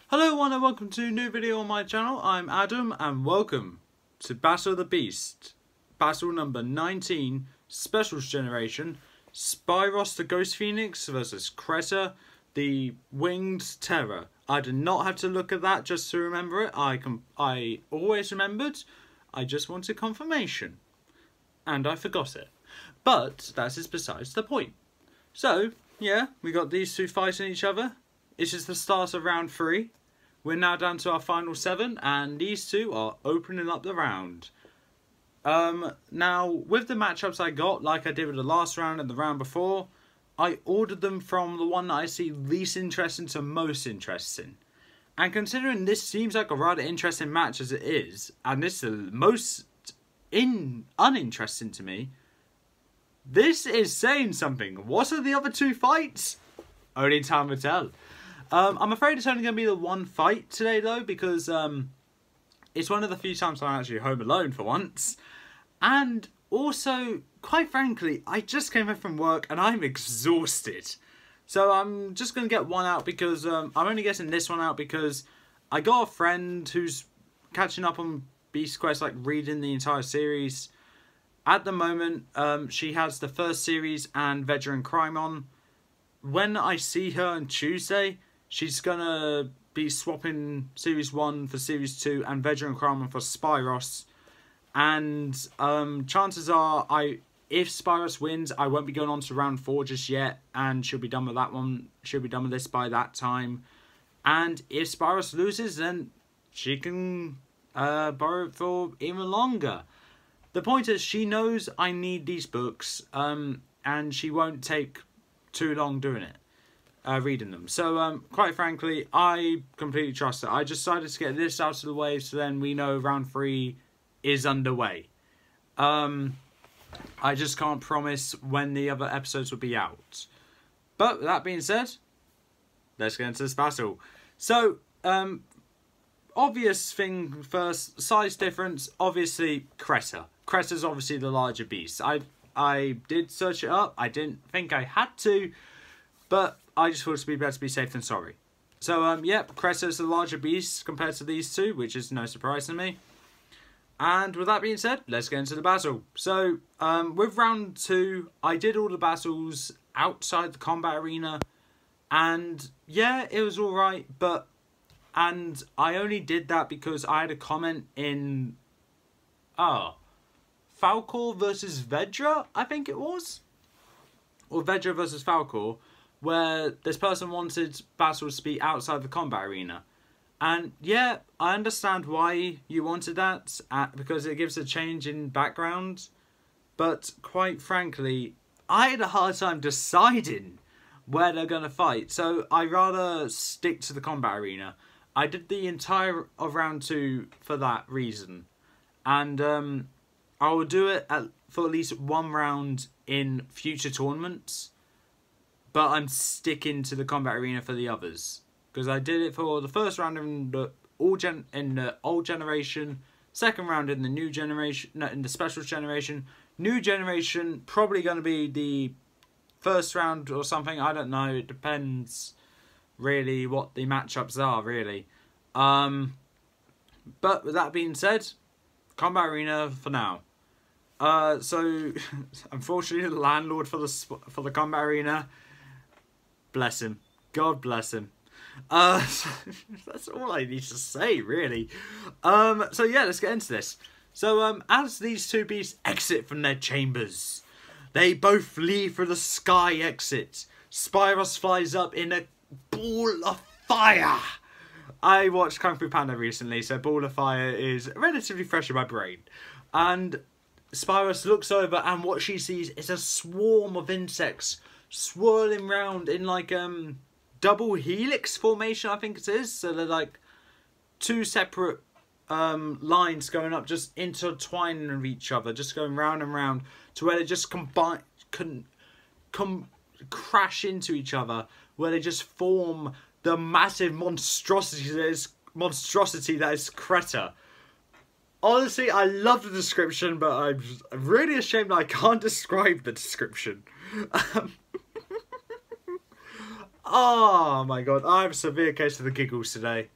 Hello everyone and welcome to a new video on my channel. I'm Adam and welcome to Battle of the Beast. Battle number 19, Specials Generation. Spiros the Ghost Phoenix versus Creta, the Winged Terror. I did not have to look at that just to remember it. I always remembered. I just wanted confirmation. And I forgot it. But that is besides the point. So, yeah, we got these two fighting each other. This is the start of round 3. We're now down to our final 7, and these two are opening up the round. Now, with the matchups I got, like I did with the last round and the round before, I ordered them from the one that I see least interesting to most interesting. And considering this seems like a rather interesting match as it is, and this is the most uninteresting to me, this is saying something. What are the other two fights? Only time will tell. I'm afraid it's only going to be the one fight today though, because it's one of the few times I'm actually home alone for once. And also, quite frankly, I just came home from work and I'm exhausted. So I'm just going to get one out because, I'm only getting this one out because I got a friend who's catching up on Beast Quest, like reading the entire series. At the moment, she has the first series and Veteran Crime on. When I see her on Tuesday, she's going to be swapping Series 1 for Series 2 and Veteran Crime for Spiros. And chances are, if Spiros wins, I won't be going on to round 4 just yet. And she'll be done with that one. She'll be done with this by that time. And if Spiros loses, then she can borrow it for even longer. The point is, she knows I need these books. And she won't take too long doing it. Reading them. So, quite frankly, I completely trust it. I just decided to get this out of the way so then we know round 3 is underway. I just can't promise when the other episodes will be out. But, that being said, let's get into this battle. So, obvious thing first, size difference, obviously Creta. Creta's obviously the larger beast. I did search it up. I didn't think I had to, but I just thought it would be better to be safe than sorry. So, yep, Creta's the larger beast compared to these two, which is no surprise to me. And with that being said, let's get into the battle. So, with round 2, I did all the battles outside the combat arena. And, yeah, it was alright, but... And I only did that because I had a comment in... Falcor versus Vedra, I think it was? Or Vedra versus Falcor, where this person wanted battles to be outside the combat arena. And yeah, I understand why you wanted that, because it gives a change in background. But quite frankly, I had a hard time deciding where they're going to fight. So I'd rather stick to the combat arena. I did the entire of round 2 for that reason. And I will do it for at least one round in future tournaments. But I'm sticking to the combat arena for the others. Because I did it for the first round in the old generation. Second round in the new generation. No, in the special generation. New generation, probably going to be the first round or something. I don't know. It depends really what the matchups are, really. But with that being said, combat arena for now. So unfortunately, the landlord for the combat arena, bless him, God bless him. That's all I need to say, really. So yeah, let's get into this. So as these two beasts exit from their chambers, they both flee through the sky exit. Spiros flies up in a ball of fire. I watched Kung Fu Panda recently, so ball of fire is relatively fresh in my brain. And Spiros looks over, and what she sees is a swarm of insects swirling round in like double helix formation, I think it is. So they're like two separate lines going up, just intertwining with each other, just going round and round to where they just crash into each other, where they just form the massive monstrosity that is Creta. Honestly, I love the description, but I'm really ashamed that I can't describe the description. Oh my god, I have a severe case of the giggles today.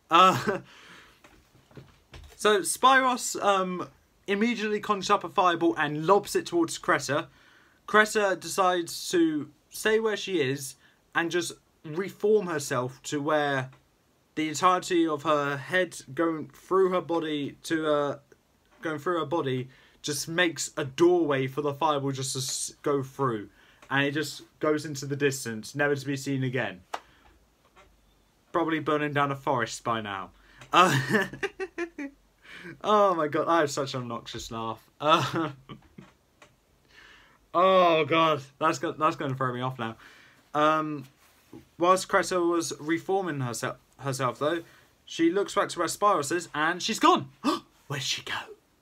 So Spiros immediately conjures up a fireball and lobs it towards Creta. Creta decides to stay where she is and just reform herself to where the entirety of her head going through her body just makes a doorway for the fireball just to go through, and it just goes into the distance, never to be seen again. Probably burning down a forest by now. Oh my god, I have such an obnoxious laugh. Oh god, that's going to throw me off now. Whilst Creta was reforming herself though, she looks back to where Spiros is, and she's gone. Where'd she go?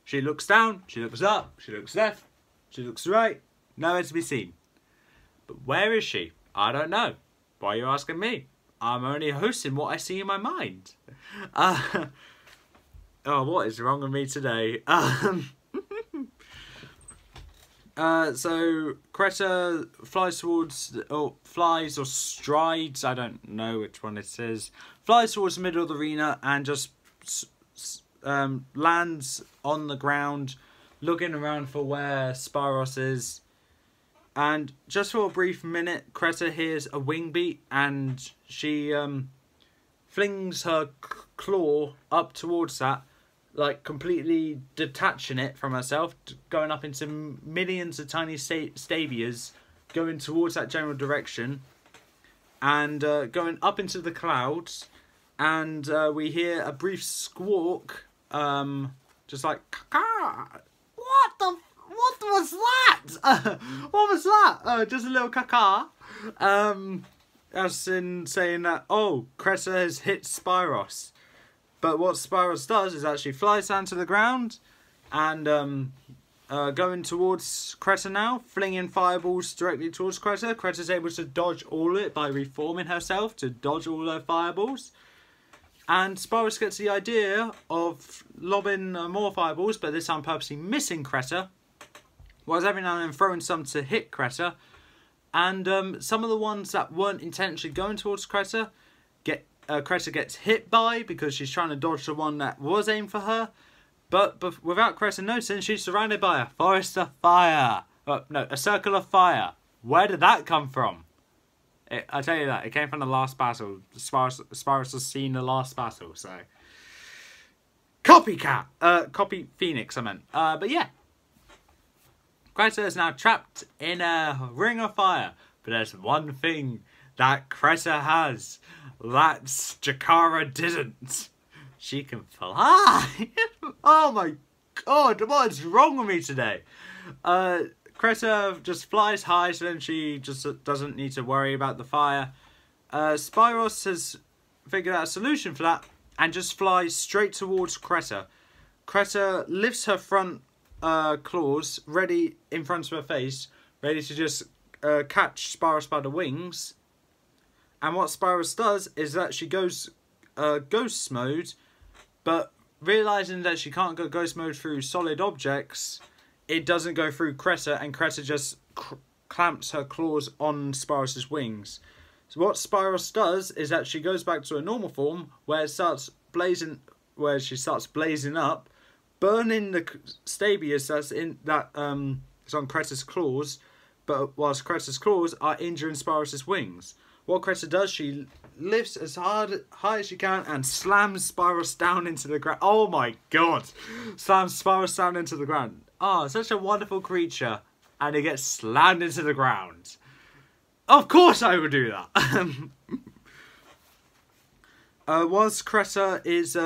She looks down, she looks up, she looks left, she looks right, nowhere to be seen. But where is she? I don't know. Why are you asking me? I'm only hosting what I see in my mind. Oh, what is wrong with me today? So Creta flies towards, flies or strides, I don't know which one it is, flies towards the middle of the arena and just lands on the ground, looking around for where Spiros is. And just for a brief minute, Creta hears a wing beat and she flings her claw up towards that, like completely detaching it from herself, going up into millions of tiny stabias, going towards that general direction, and going up into the clouds. And we hear a brief squawk, just like caca. What was that? What was that? Just a little caca. As in saying that, oh, Creta has hit Spiros. But what Spiros does is actually flies down to the ground and going towards Creta now, flinging fireballs directly towards Creta. Creta's able to dodge all of it by reforming herself to dodge all her fireballs. And Spiros gets the idea of lobbing more fireballs, but this time purposely missing Creta, whilst every now and then throwing some to hit Creta. And some of the ones that weren't intentionally going towards Creta, Creta gets hit by because she's trying to dodge the one that was aimed for her. But without Creta noticing, she's surrounded by a forest of fire. No, a circle of fire. Where did that come from? I tell you that, it came from the last battle. Spiros has seen the last battle, so... Copycat! Copy Phoenix, I meant. But yeah. Creta is now trapped in a ring of fire. But there's one thing that Creta has that Jakara didn't. She can fly! Oh my god, what is wrong with me today? Creta just flies high, so then she just doesn't need to worry about the fire. Spiros has figured out a solution for that and just flies straight towards Creta. Creta lifts her front claws ready in front of her face, ready to just catch Spiros by the wings. And what Spiros does is that she goes ghost mode, but realising that she can't go ghost mode through solid objects, it doesn't go through Creta, and Creta just clamps her claws on Spiros' wings. So what Spiros does is that she goes back to her normal form, where she starts blazing up, burning the stabias that's on Creta's claws, but whilst Creta's claws are injuring Spiros' wings. What Creta does, she lifts as high as she can and slams Spiros down into the ground. Oh my god! Slams Spiros down into the ground. Oh, such a wonderful creature. And it gets slammed into the ground. Of course I would do that. Whilst Creta is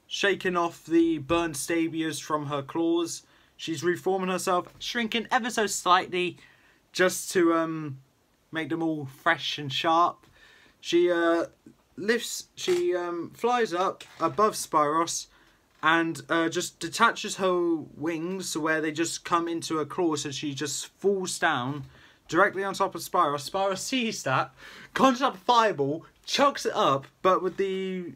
shaking off the burned stabias from her claws, she's reforming herself, shrinking ever so slightly just to make them all fresh and sharp. She flies up above Spiros and just detaches her wings to where they just come into her claws, so she just falls down directly on top of Spiros. Spiros sees that, conjures up a fireball, chucks it up, but with the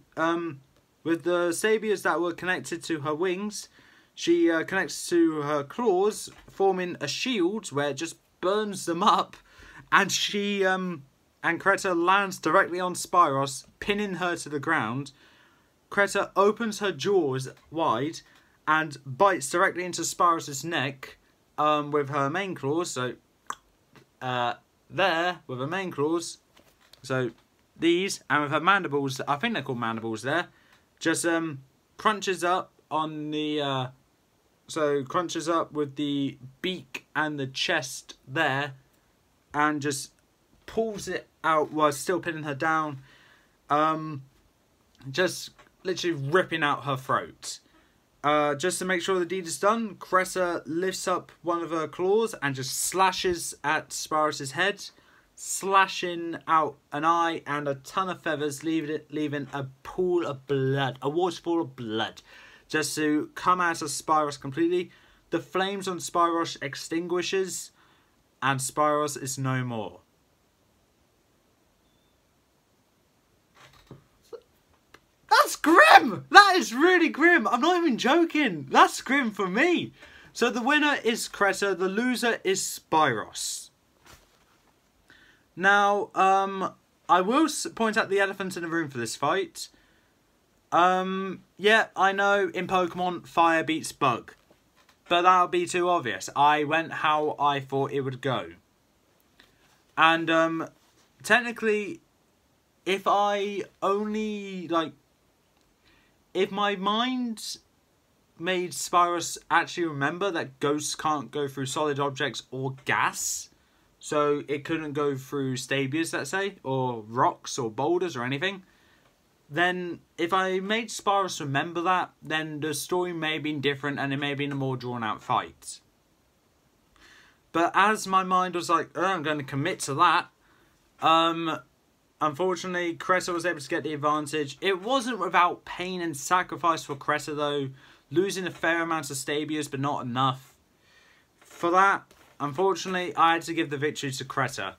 stabias that were connected to her wings, she connects to her claws, forming a shield where it just burns them up, and she and Creta lands directly on Spiros, pinning her to the ground. Creta opens her jaws wide and bites directly into Spiros' neck with her main claws. So, there, with her main claws. So, these, and with her mandibles, I think they're called mandibles there, just crunches up on the... So crunches up with the beak and the chest there, and just pulls it out while still pinning her down. Just literally ripping out her throat. Just to make sure the deed is done, Creta lifts up one of her claws and just slashes at Spiros' head, slashing out an eye and a ton of feathers, leaving a pool of blood, a waterfall of blood, just to come out of Spiros completely. The flames on Spiros extinguishes, and Spiros is no more. That's grim! That is really grim. I'm not even joking. That's grim for me. So the winner is Creta, the loser is Spiros. Now, I will point out the elephant in the room for this fight. Yeah, I know in Pokemon, fire beats bug. But that would be too obvious. I went how I thought it would go. And, technically, if I only, like, if my mind made Spiros actually remember that ghosts can't go through solid objects or gas, so it couldn't go through stabias, let's say, or rocks or boulders or anything, then if I made Spiros remember that, then the story may have been different and it may have been a more drawn out fight. But as my mind was like, oh, I'm going to commit to that, unfortunately Creta was able to get the advantage. It wasn't without pain and sacrifice for Creta though, losing a fair amount of stabias but not enough. For that, unfortunately, I had to give the victory to Creta.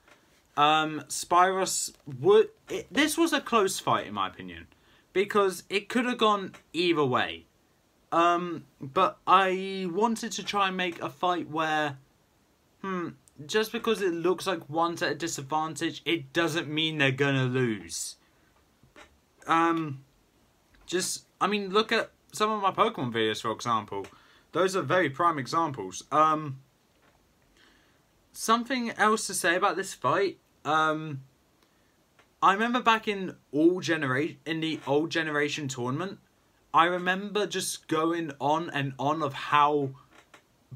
Spiros would... this was a close fight in my opinion, because it could have gone either way. But I wanted to try and make a fight where, just because it looks like one's at a disadvantage, it doesn't mean they're gonna lose. I mean, look at some of my Pokemon videos, for example. Those are very prime examples. Something else to say about this fight. I remember back in the old generation tournament, I remember just going on and on of how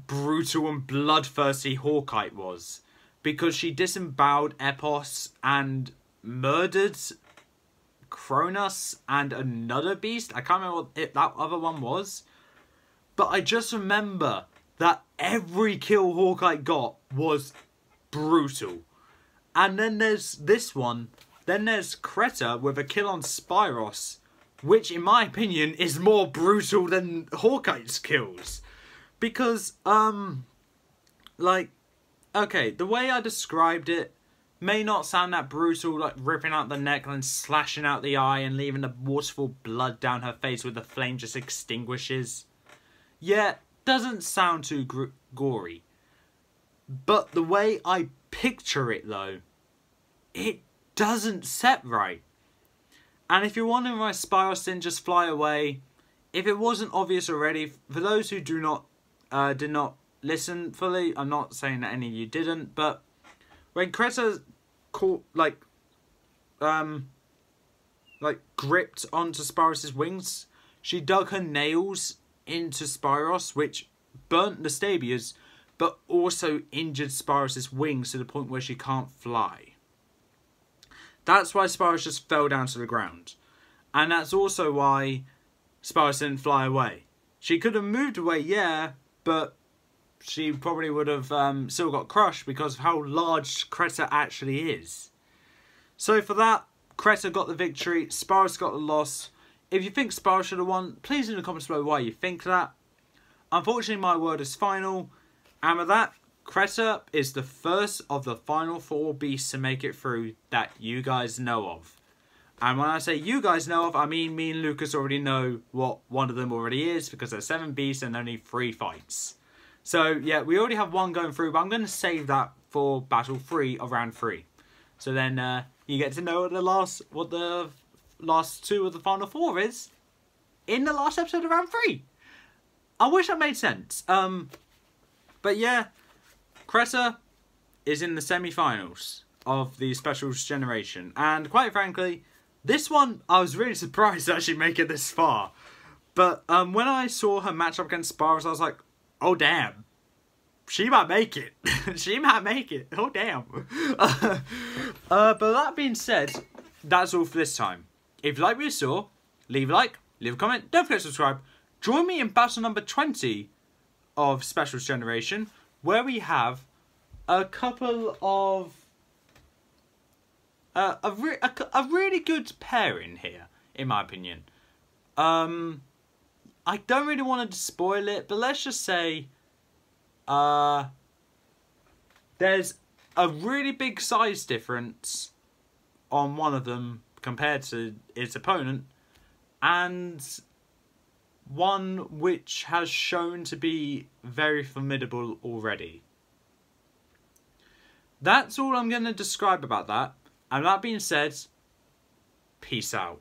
brutal and bloodthirsty Hawkeye was, because she disemboweled Epos and murdered Kronos and another beast. I can't remember what that other one was, but I just remember that every kill Hawkeye got was brutal. And then there's this one. Then there's Creta with a kill on Spiros, which in my opinion is more brutal than Hawkeye's kills. Because, like, okay, the way I described it may not sound that brutal, like ripping out the neck and then slashing out the eye and leaving the waterfall blood down her face with the flame just extinguishes. Yeah, doesn't sound too gory. But the way I picture it, though, it doesn't set right. And if you're wondering why Spiros didn't just fly away, if it wasn't obvious already, for those who did not listen fully, I'm not saying that any of you didn't, but when Creta caught, gripped onto Spiros' wings, she dug her nails into Spiros, which burnt the stabias, but also injured Spiros' wings to the point where she can't fly. That's why Spiros just fell down to the ground. And that's also why Spiros didn't fly away. She could have moved away, yeah, but she probably would have still got crushed because of how large Creta actually is. So for that, Creta got the victory, Spiros got the loss. If you think Spiros should have won, please in the comments below why you think that. Unfortunately, my word is final. And with that, Creta is the first of the final 4 beasts to make it through that you guys know of. And when I say you guys know of, I mean me and Lucas already know what one of them already is, because there's 7 beasts and only 3 fights. So yeah, we already have one going through, but I'm going to save that for battle 3 of round 3. So then, You get to know what the last two of the final four is in the last episode of round 3. I wish that made sense. But yeah, Creta is in the semi-finals of the Specials Generation. And quite frankly, this one, I was really surprised to actually make it this far. But when I saw her match up against Spiros, I was like, oh damn. She might make it. She might make it. Oh damn. But that being said, that's all for this time. If you like what you saw, leave a like, leave a comment, don't forget to subscribe. Join me in battle number 20 of Specials Generation, where we have a couple of a really good pairing here, in my opinion. I don't really want to spoil it, but let's just say there's a really big size difference on one of them compared to its opponent, and one which has shown to be very formidable already. That's all I'm going to describe about that. And that being said, peace out.